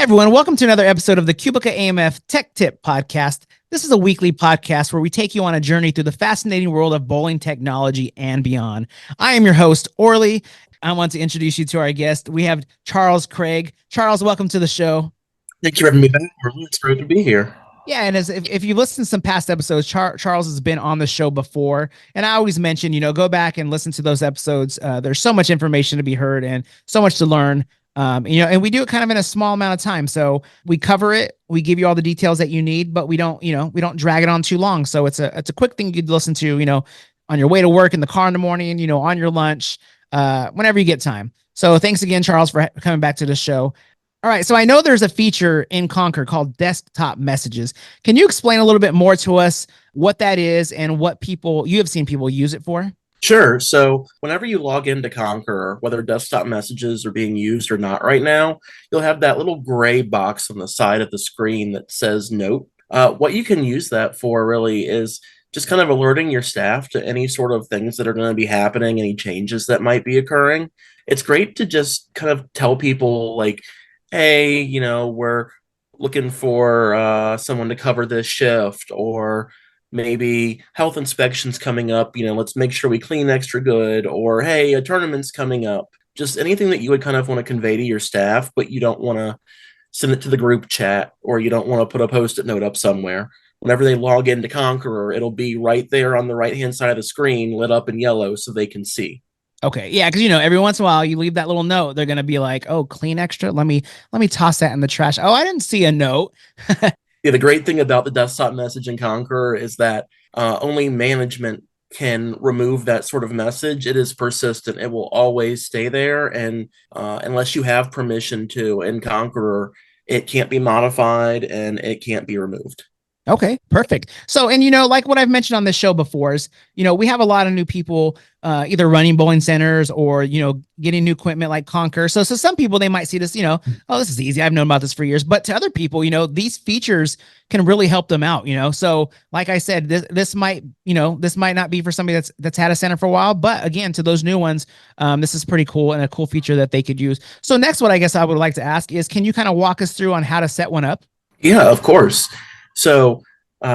Everyone, welcome to another episode of the QubicaAMF Tech Tip Podcast. This is a weekly podcast where we take you on a journey through the fascinating world of bowling technology and beyond. I am your host, Orly. I want to introduce you to our guest. We have Charles Craig. Charles, welcome to the show. Thank you for having me back, Orly. It's great to be here. Yeah, and if you listen to some past episodes, Charles has been on the show before, and I always mention, go back and listen to those episodes. There's so much information to be heard and so much to learn. And we do it kind of in a small amount of time. So we cover it, we give you all the details that you need, but we don't drag it on too long. So it's a quick thing you could listen to, on your way to work, in the car in the morning, on your lunch, whenever you get time. So thanks again, Charles, for coming back to the show. All right. So I know there's a feature in Conqueror called desktop messages. Can you explain a little bit more to us what that is and what you have seen people use it for? Sure. So whenever you log into Conqueror, whether desktop messages are being used or not right now, you'll have that little gray box on the side of the screen that says note. What you can use that for really is just kind of alerting your staff to any sort of things that are going to be happening, any changes that might be occurring. It's great to just kind of tell people like, hey, we're looking for someone to cover this shift, or maybe health inspections coming up, let's make sure we clean extra good, or hey, a tournament's coming up. Just anything that you would kind of want to convey to your staff, but you don't want to send it to the group chat, or you don't want to put a post-it note up somewhere. Whenever they log into Conqueror, it'll be right there on the right-hand side of the screen, lit up in yellow so they can see. Okay. Yeah. Cause every once in a while you leave that little note, they're going to be like, oh, clean extra. Let me toss that in the trash. Oh, I didn't see a note. Yeah, the great thing about the desktop message in Conqueror is that only management can remove that sort of message. It is persistent. It will always stay there. And unless you have permission to in Conqueror, it can't be modified and it can't be removed. Okay, perfect. So, and like what I've mentioned on this show before is, we have a lot of new people, either running bowling centers or, getting new equipment like Conqueror. So some people, they might see this, oh, this is easy. I've known about this for years. But to other people, these features can really help them out, So like I said, this might not be for somebody that's had a center for a while. But again, to those new ones, this is pretty cool and a cool feature that they could use. So next, what I guess I would like to ask is, can you kind of walk us through on how to set one up? Yeah, of course. So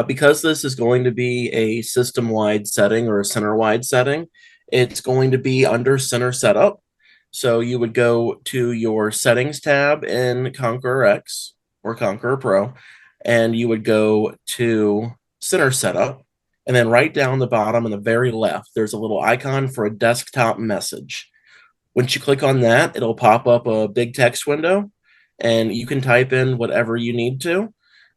because this is going to be a system-wide setting or a center-wide setting, it's going to be under center setup. So you would go to your settings tab in Conqueror X or Conqueror Pro, and you would go to center setup. And then right down the bottom on the very left, there's a little icon for a desktop message. Once you click on that, it'll pop up a big text window, and you can type in whatever you need to.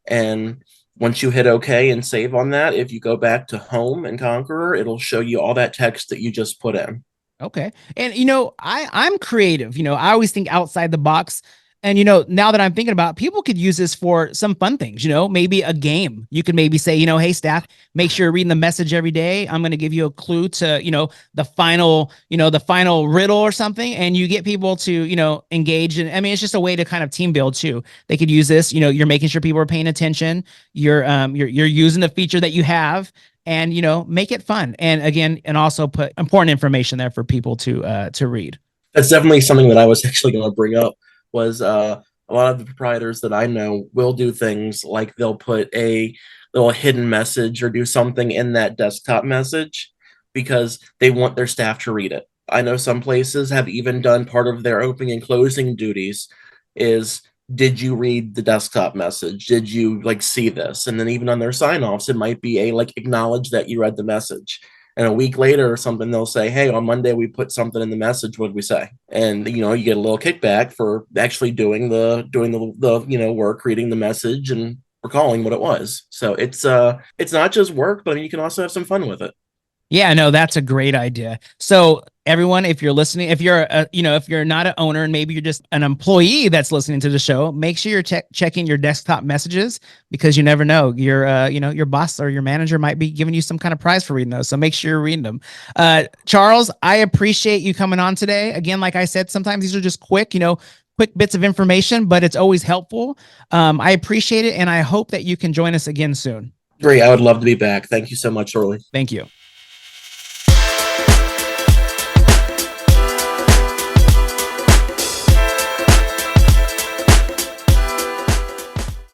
And once you hit OK and save on that, if you go back to home in Conqueror, it'll show you all that text that you just put in. Okay. And, I'm creative. I always think outside the box. And, now that I'm thinking about it, people could use this for some fun things, maybe a game. You could maybe say, hey, staff, make sure you're reading the message every day. I'm going to give you a clue to, the final riddle or something. And you get people to, engage. And I mean, it's just a way to kind of team build too. They could use this, you're making sure people are paying attention. You're using the feature that you have, and, make it fun. And again, and also put important information there for people to read. That's definitely something that I was actually going to bring up. Was a lot of the proprietors that I know will do things like they'll put a little hidden message or do something in that desktop message because they want their staff to read it. I know some places have even done part of their opening and closing duties is, did you read the desktop message? Did you see this? And then even on their sign-offs, it might be acknowledge that you read the message. And a week later or something, they'll say, hey, on Monday, we put something in the message. What did we say? And, you get a little kickback for actually doing the work, reading the message and recalling what it was. So it's not just work, but you can also have some fun with it. Yeah, no, that's a great idea. So everyone, if you're listening, if you're not an owner and maybe you're just an employee that's listening to the show, make sure you're checking your desktop messages, because you never know, your boss or your manager might be giving you some kind of prize for reading those. So make sure you're reading them. Charles, I appreciate you coming on today. Again, like I said, sometimes these are just quick bits of information, but it's always helpful. I appreciate it. And I hope that you can join us again soon. Great. I would love to be back. Thank you so much, Orly. Thank you.